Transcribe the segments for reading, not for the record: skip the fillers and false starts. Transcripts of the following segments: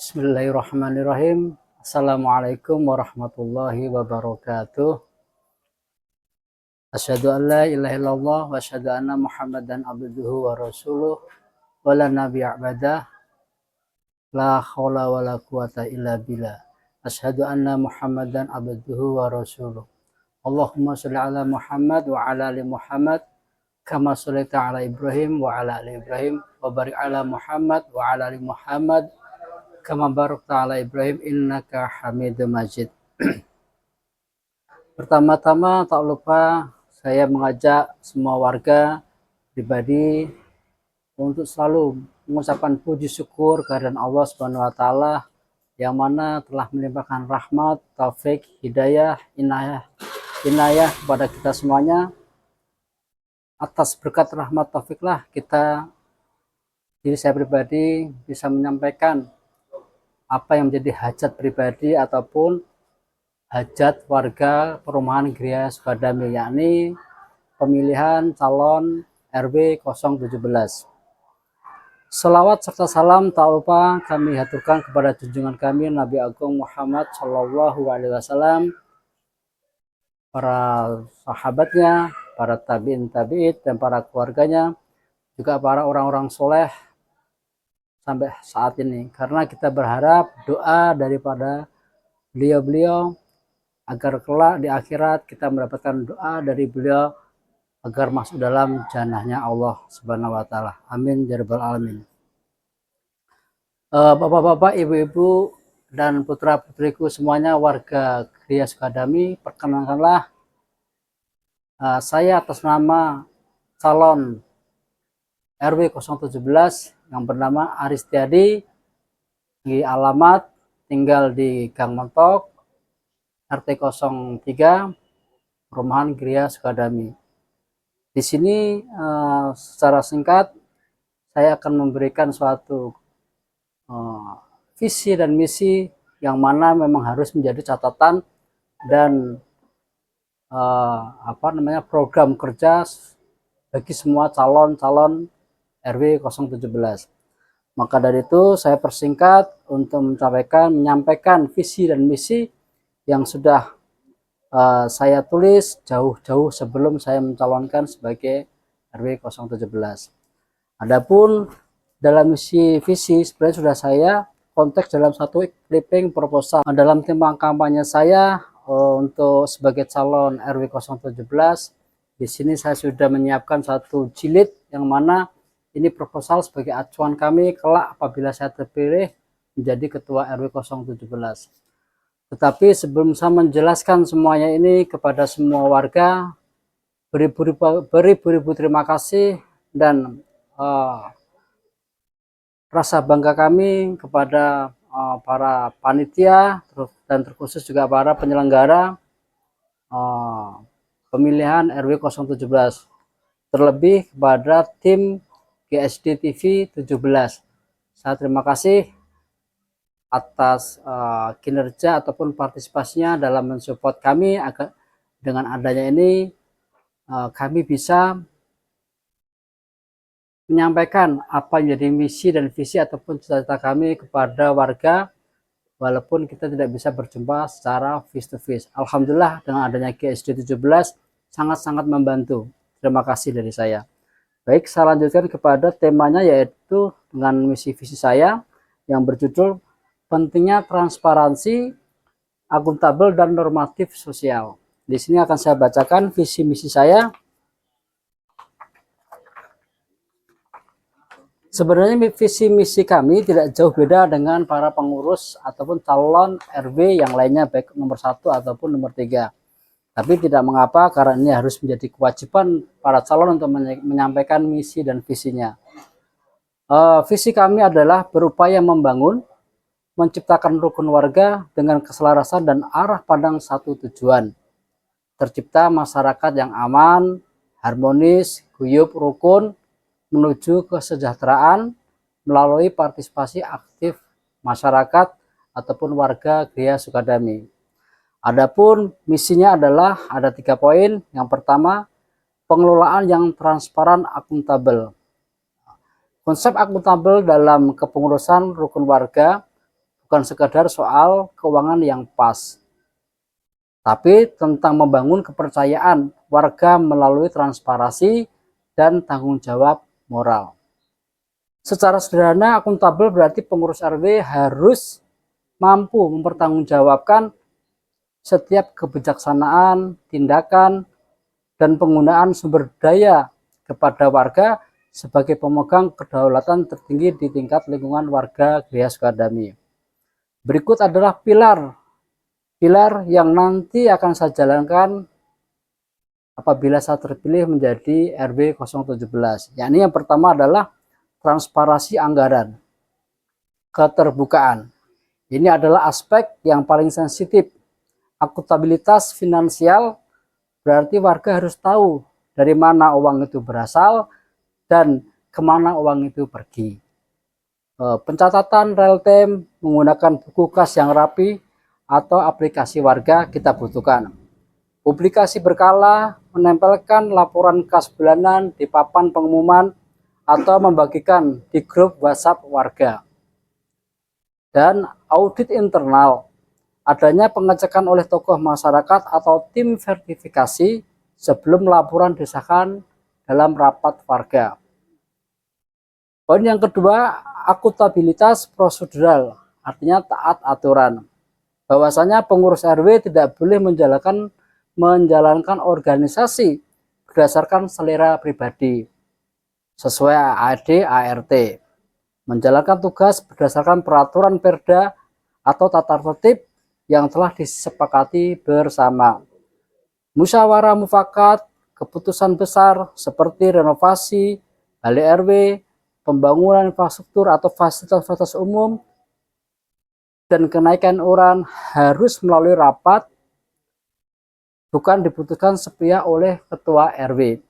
Bismillahirrahmanirrahim. Assalamualaikum warahmatullahi wabarakatuh. Asyhadu an la ilaha illallah wa asyhadu anna Muhammadan abduhu wa rasuluh wa la nabiyya ba'dah. La haula wa la quwata illa billah. Asyhadu anna Muhammadan abduhu wa rasuluh. Allahumma shalli ala Muhammad wa ala ali Muhammad kama shallaita ala Ibrahim wa ala ali Ibrahim wa barik ala Muhammad wa ala ali Muhammad kama barakta ala Ibrahim innaka Hamidum Majid. Pertama-tama tak lupa saya mengajak semua warga pribadi untuk selalu mengucapkan puji syukur kehadirat Allah Subhanahu wa taala yang mana telah melimpahkan rahmat, taufik, hidayah, inayah kepada kita semuanya. Atas berkat rahmat taufiklah diri saya pribadi bisa menyampaikan apa yang menjadi hajat pribadi ataupun hajat warga perumahan Gria Sukadami, yakni pemilihan calon RW 017. Selawat serta salam tak lupa kami haturkan kepada junjungan kami Nabi Agung Muhammad Shallallahu Alaihi Wasallam, para sahabatnya, para tabiin tabi'in dan para keluarganya, juga para orang-orang soleh sampai saat ini, karena kita berharap doa daripada beliau-beliau agar kelak di akhirat kita mendapatkan doa dari beliau agar masuk dalam jannahnya Allah Subhanahu wa taala. Amin ya rabbal alamin. Bapak-bapak, ibu-ibu dan putra-putriku semuanya warga Gria Sukadami, perkenalkanlah saya atas nama calon RW 017 yang bernama Aristiadi, di alamat tinggal di Gang Mentok, RT 03, Perumahan Gria Sukadami. Di sini secara singkat saya akan memberikan suatu visi dan misi yang mana memang harus menjadi catatan dan program kerja bagi semua calon-calon RW 017. Maka dari itu saya persingkat untuk menyampaikan visi dan misi yang sudah saya tulis jauh-jauh sebelum saya mencalonkan sebagai RW 017. Adapun dalam misi visi sebenarnya sudah saya konteks dalam satu clipping proposal. Dalam tim kampanye saya untuk sebagai calon RW 017, di sini saya sudah menyiapkan satu jilid yang mana ini proposal sebagai acuan kami kelak apabila saya terpilih menjadi ketua RW 017. Tetapi sebelum saya menjelaskan semuanya ini kepada semua warga, beribu-ribu terima kasih dan rasa bangga kami kepada para panitia dan terkhusus juga para penyelenggara pemilihan RW 017, terlebih kepada tim GSD TV 17. Saya terima kasih atas kinerja ataupun partisipasinya dalam mensupport kami agar dengan adanya ini kami bisa menyampaikan apa yang menjadi misi dan visi ataupun cita-cita kami kepada warga walaupun kita tidak bisa berjumpa secara face to face. Alhamdulillah dengan adanya GSD 17 sangat-sangat membantu. Terima kasih dari saya. Baik, saya lanjutkan kepada temanya, yaitu dengan misi visi saya yang berjudul pentingnya transparansi, akuntabel dan normatif sosial. Di sini akan saya bacakan visi misi saya. Sebenarnya visi misi kami tidak jauh beda dengan para pengurus ataupun calon RW yang lainnya, baik nomor 1 ataupun nomor 3. Tapi tidak mengapa, karena ini harus menjadi kewajiban para calon untuk menyampaikan misi dan visinya. Visi kami adalah berupaya membangun, menciptakan rukun warga dengan keselarasan dan arah pandang satu tujuan. Tercipta masyarakat yang aman, harmonis, guyup, rukun, menuju kesejahteraan melalui partisipasi aktif masyarakat ataupun warga Gria Sukadami. Adapun misinya adalah ada 3 poin. Yang pertama, pengelolaan yang transparan akuntabel. Konsep akuntabel dalam kepengurusan rukun warga bukan sekadar soal keuangan yang pas, tapi tentang membangun kepercayaan warga melalui transparansi dan tanggung jawab moral. Secara sederhana, akuntabel berarti pengurus RW harus mampu mempertanggungjawabkan setiap kebijaksanaan, tindakan, dan penggunaan sumber daya kepada warga sebagai pemegang kedaulatan tertinggi di tingkat lingkungan warga Gria Sukadami. Berikut adalah pilar yang nanti akan saya jalankan apabila saya terpilih menjadi RW 017. Yakni yang pertama adalah transparansi anggaran, keterbukaan. Ini adalah aspek yang paling sensitif. Akuntabilitas finansial berarti warga harus tahu dari mana uang itu berasal dan kemana uang itu pergi. Pencatatan real time menggunakan buku kas yang rapi atau aplikasi warga kita butuhkan. Publikasi berkala, menempelkan laporan kas bulanan di papan pengumuman atau membagikan di grup WhatsApp warga. Dan audit internal, adanya pengecekan oleh tokoh masyarakat atau tim verifikasi sebelum laporan disahkan dalam rapat warga. Poin yang kedua, akuntabilitas prosedural, artinya taat aturan. Bahwasanya pengurus RW tidak boleh menjalankan organisasi berdasarkan selera pribadi sesuai AAD ART, menjalankan tugas berdasarkan peraturan perda atau tata tertib yang telah disepakati bersama. Musyawarah mufakat, keputusan besar seperti renovasi, balik RW, pembangunan infrastruktur atau fasilitas-fasilitas umum, dan kenaikan iuran harus melalui rapat, bukan diputuskan sepihak oleh ketua RW.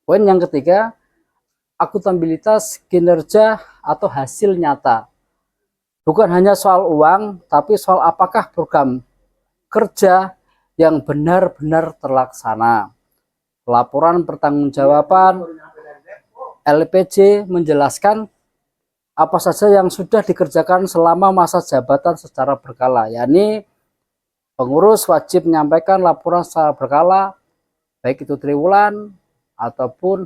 Poin yang ketiga, akuntabilitas kinerja atau hasil nyata. Bukan hanya soal uang, tapi soal apakah program kerja yang benar-benar terlaksana. Laporan pertanggungjawaban LPJ menjelaskan apa saja yang sudah dikerjakan selama masa jabatan secara berkala, yakni pengurus wajib menyampaikan laporan secara berkala, baik itu triwulan ataupun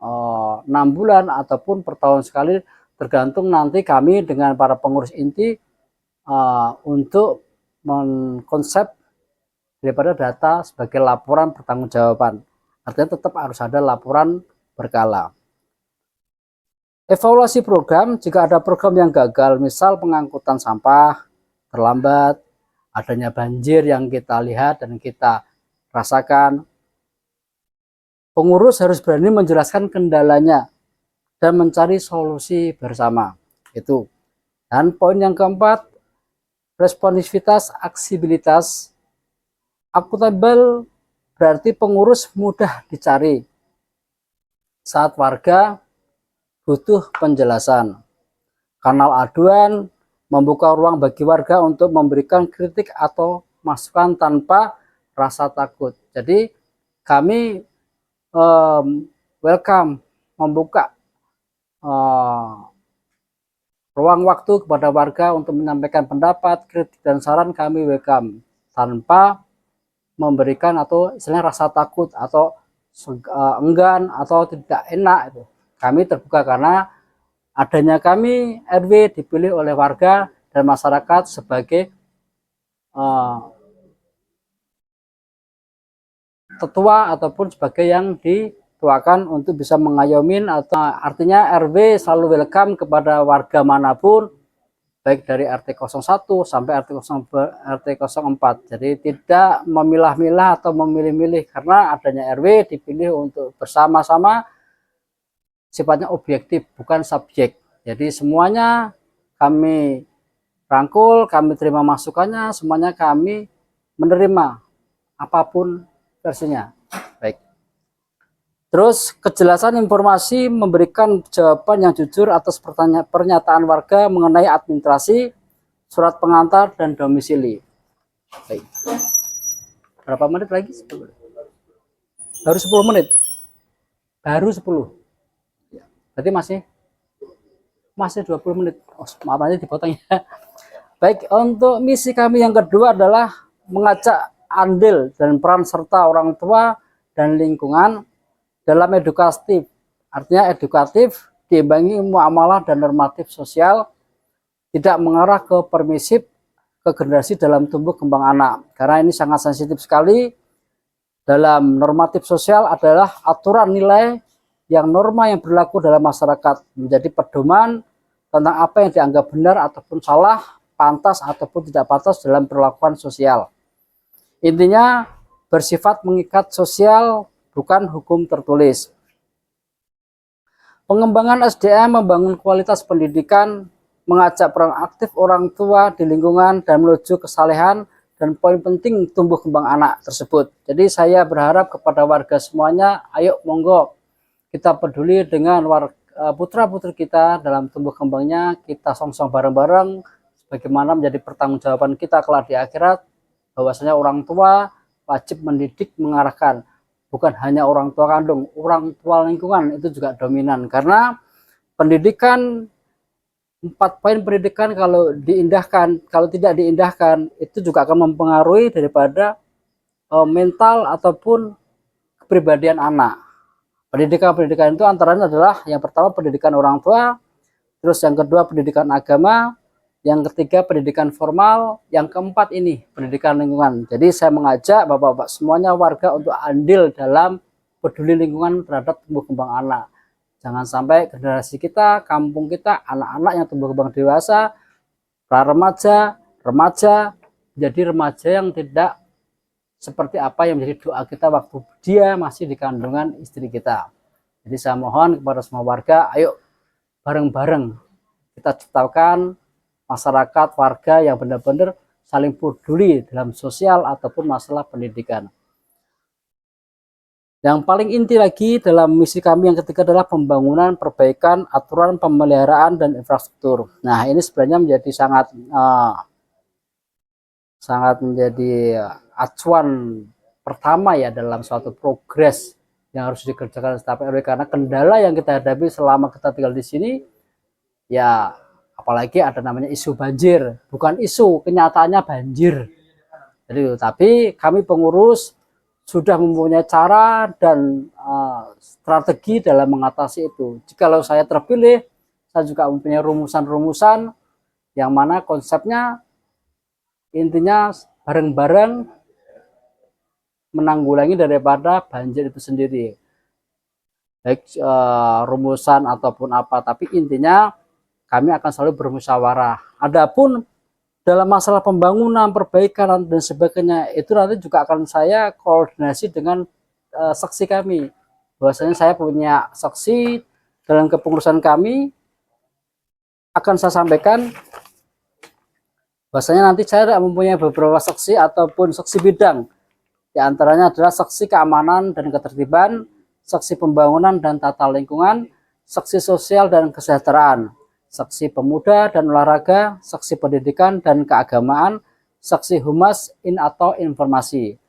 6 bulan ataupun per tahun sekali, tergantung nanti kami dengan para pengurus inti untuk mengkonsep daripada data sebagai laporan pertanggungjawaban. Artinya tetap harus ada laporan berkala. Evaluasi program, jika ada program yang gagal, misal pengangkutan sampah terlambat, adanya banjir yang kita lihat dan kita rasakan, pengurus harus berani menjelaskan kendalanya dan mencari solusi bersama. Itu. Dan poin yang keempat, responsivitas, aksibilitas. Akuntabel berarti pengurus mudah dicari saat warga butuh penjelasan. Kanal aduan membuka ruang bagi warga untuk memberikan kritik atau masukan tanpa rasa takut. Jadi kami welcome membuka ruang waktu kepada warga untuk menyampaikan pendapat, kritik, dan saran. Kami welcome tanpa memberikan atau istilahnya rasa takut atau enggan atau tidak enak. Itu kami terbuka karena adanya kami RW dipilih oleh warga dan masyarakat sebagai tetua ataupun sebagai yang dituakan untuk bisa mengayomin, atau artinya RW selalu welcome kepada warga manapun, baik dari RT 01 sampai RT 04. Jadi tidak memilah-milah atau memilih-milih, karena adanya RW dipilih untuk bersama-sama, sifatnya objektif bukan subjek. Jadi semuanya kami rangkul, kami terima masukannya, semuanya kami menerima apapun versinya. Baik. Terus kejelasan informasi, memberikan jawaban yang jujur atas pernyataan warga mengenai administrasi, surat pengantar, dan domisili. Baik. Berapa menit lagi? 10. Baru 10 menit. Baru 10. Berarti masih Masih 20 menit. Oh, maaf aja dipotong ya. Baik, untuk misi kami yang kedua adalah mengajak andil dan peran serta orang tua dan lingkungan dalam edukatif. Artinya edukatif diimbangi muamalah dan normatif sosial, tidak mengarah ke permisif ke generasi dalam tumbuh kembang anak. Karena ini sangat sensitif sekali. Dalam normatif sosial adalah aturan nilai yang norma yang berlaku dalam masyarakat, menjadi pedoman tentang apa yang dianggap benar ataupun salah, pantas ataupun tidak pantas dalam perlakuan sosial. Intinya bersifat mengikat sosial, bukan hukum tertulis. Pengembangan SDM membangun kualitas pendidikan, mengajak peran aktif orang tua di lingkungan dan menuju kesalehan dan poin penting tumbuh kembang anak tersebut. Jadi saya berharap kepada warga semuanya, ayo monggo kita peduli dengan putra-putri kita dalam tumbuh kembangnya, kita song-song bareng-bareng bagaimana menjadi pertanggungjawaban kita kelak di akhirat, bahwasanya orang tua wajib mendidik, mengarahkan. Bukan hanya orang tua kandung, orang tua lingkungan itu juga dominan. Karena pendidikan, 4 poin pendidikan kalau diindahkan, kalau tidak diindahkan, itu juga akan mempengaruhi daripada mental ataupun kepribadian anak. Pendidikan-pendidikan itu antaranya adalah yang pertama pendidikan orang tua, terus yang kedua pendidikan agama, yang ketiga pendidikan formal, yang keempat ini pendidikan lingkungan. Jadi saya mengajak bapak-bapak semuanya warga untuk andil dalam peduli lingkungan terhadap tumbuh kembang anak. Jangan sampai generasi kita, kampung kita, anak-anak yang tumbuh kembang dewasa, pra remaja, remaja, menjadi remaja yang tidak seperti apa yang menjadi doa kita waktu dia masih di kandungan istri kita. Jadi saya mohon kepada semua warga, ayo bareng-bareng kita ciptakan masyarakat, warga yang benar-benar saling peduli dalam sosial ataupun masalah pendidikan. Yang paling inti lagi dalam misi kami yang ketiga adalah pembangunan, perbaikan, aturan pemeliharaan, dan infrastruktur. Nah, ini sebenarnya menjadi sangat menjadi acuan pertama ya dalam suatu progres yang harus dikerjakan setiap RW, karena kendala yang kita hadapi selama kita tinggal di sini ya, apalagi ada namanya isu banjir, bukan isu, kenyataannya banjir. Jadi, tapi kami pengurus sudah mempunyai cara dan strategi dalam mengatasi itu. Jikalau saya terpilih, saya juga mempunyai rumusan-rumusan yang mana konsepnya intinya bareng-bareng menanggulangi daripada banjir itu sendiri. Baik rumusan ataupun apa, tapi intinya kami akan selalu bermusyawarah. Adapun dalam masalah pembangunan, perbaikan, dan sebagainya, itu nanti juga akan saya koordinasi dengan saksi kami. Bahwasanya saya punya saksi dalam kepengurusan kami, akan saya sampaikan bahwasanya nanti saya mempunyai beberapa saksi ataupun saksi bidang. Di antaranya adalah saksi keamanan dan ketertiban, saksi pembangunan dan tata lingkungan, saksi sosial dan kesejahteraan, saksi pemuda dan olahraga, saksi pendidikan dan keagamaan, saksi humas atau informasi.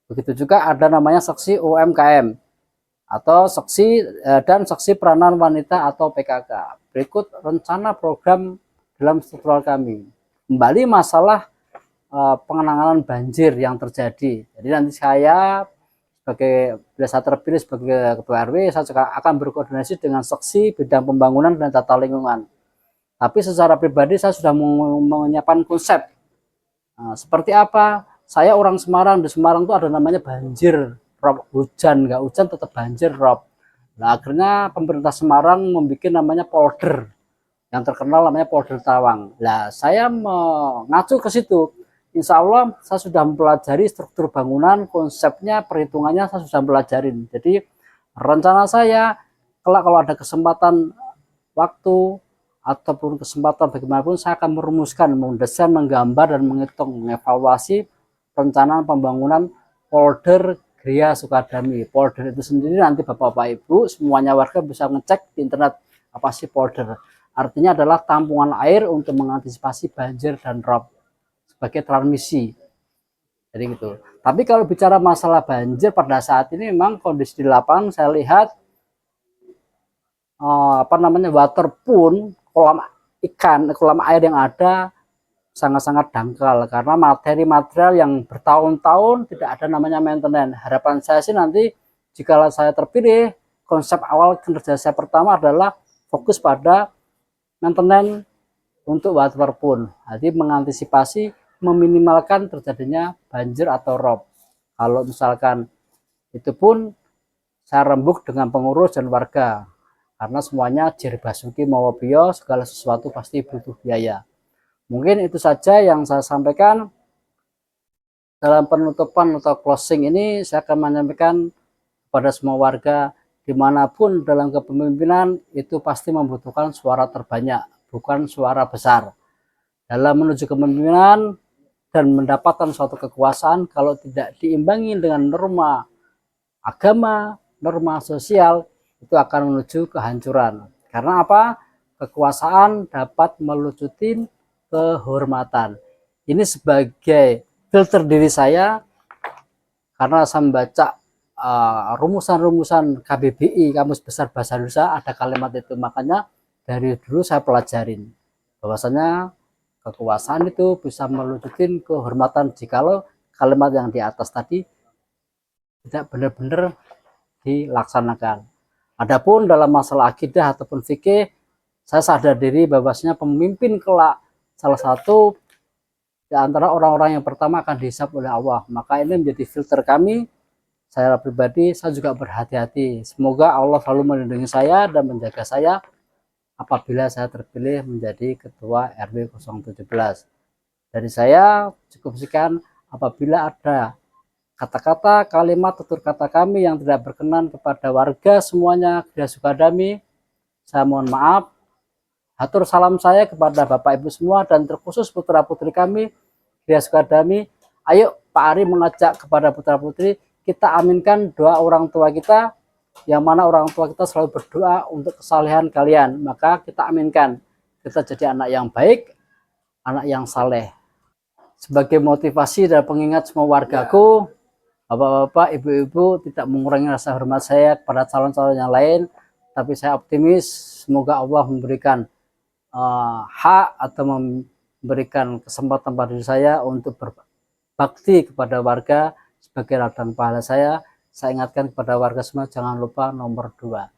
Begitu juga ada namanya saksi UMKM atau saksi dan saksi peranan wanita atau PKK. Berikut rencana program dalam struktural kami. Kembali masalah penanganan banjir yang terjadi. Jadi nanti saya bila saya terpilih sebagai ketua RW, saya juga akan berkoordinasi dengan saksi bidang pembangunan dan tata lingkungan. Tapi secara pribadi saya sudah menyiapkan konsep. Nah, seperti apa? Saya orang Semarang, di Semarang itu ada namanya banjir rob, hujan nggak hujan tetap banjir rob. Nah, akhirnya pemerintah Semarang membuat namanya polder, yang terkenal namanya polder Tawang. Nah, saya mengacu ke situ. Insya Allah saya sudah mempelajari struktur bangunan, konsepnya, perhitungannya saya sudah pelajarin. Jadi rencana saya kelak kalau ada kesempatan waktu ataupun kesempatan bagaimanapun, saya akan merumuskan, mendesain, menggambar, dan menghitung, mengevaluasi perencanaan pembangunan polder Gria Sukadami. Polder itu sendiri nanti Bapak-Bapak Ibu semuanya warga bisa ngecek di internet apa sih polder. Artinya adalah tampungan air untuk mengantisipasi banjir dan rob sebagai transmisi. Jadi gitu. Tapi kalau bicara masalah banjir pada saat ini memang kondisi di lapangan saya lihat water pun kolam kolam air yang ada sangat-sangat dangkal karena materi material yang bertahun-tahun tidak ada namanya maintenance. Harapan saya sih nanti jika saya terpilih, konsep awal kinerja saya pertama adalah fokus pada maintenance untuk waterpun. Jadi mengantisipasi meminimalkan terjadinya banjir atau rob. Kalau misalkan itu pun saya rembuk dengan pengurus dan warga karena semuanya Jir Basuki Mawabio, segala sesuatu pasti butuh biaya. Mungkin itu saja yang saya sampaikan. Dalam penutupan atau closing ini saya akan menyampaikan kepada semua warga dimanapun dalam kepemimpinan itu pasti membutuhkan suara terbanyak, bukan suara besar. Dalam menuju kepemimpinan dan mendapatkan suatu kekuasaan, kalau tidak diimbangi dengan norma agama, norma sosial, itu akan menuju kehancuran. Karena apa? Kekuasaan dapat melucutin kehormatan. Ini sebagai filter diri saya karena saya membaca rumusan-rumusan KBBI, Kamus Besar Bahasa Indonesia, ada kalimat itu. Makanya dari dulu saya pelajarin bahwasanya kekuasaan itu bisa melucutin kehormatan jikalau kalimat yang di atas tadi tidak benar-benar dilaksanakan. Adapun dalam masalah akidah ataupun fikih, saya sadar diri bahwasanya pemimpin kelak salah satu di antara orang-orang yang pertama akan dihisab oleh Allah. Maka ini menjadi filter kami. Saya pribadi, saya juga berhati-hati. Semoga Allah selalu melindungi saya dan menjaga saya apabila saya terpilih menjadi Ketua RW 017. Dari saya cukup sekian. Apabila ada kata-kata, kalimat, tutur kata kami yang tidak berkenan kepada warga semuanya Gria Sukadami, saya mohon maaf. Hatur salam saya kepada Bapak Ibu semua dan terkhusus putra-putri kami Gria Sukadami. Ayo Pak Ari mengajak kepada putra-putri, kita aminkan doa orang tua kita, yang mana orang tua kita selalu berdoa untuk kesalehan kalian. Maka kita aminkan, kita jadi anak yang baik, anak yang saleh. Sebagai motivasi dan pengingat semua wargaku, Bapak-bapak, ibu-ibu, tidak mengurangi rasa hormat saya kepada calon-calon yang lain, tapi saya optimis semoga Allah memberikan hak atau memberikan kesempatan pada diri saya untuk berbakti kepada warga sebagai ladang pahala saya. Saya ingatkan kepada warga semua, jangan lupa nomor 2.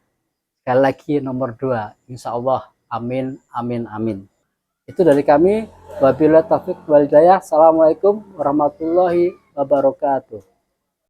Sekali lagi nomor 2, insya Allah, amin, amin, amin. Itu dari kami. Wabillahi taufiq wal hidayah. Assalamualaikum warahmatullahi wabarakatuh.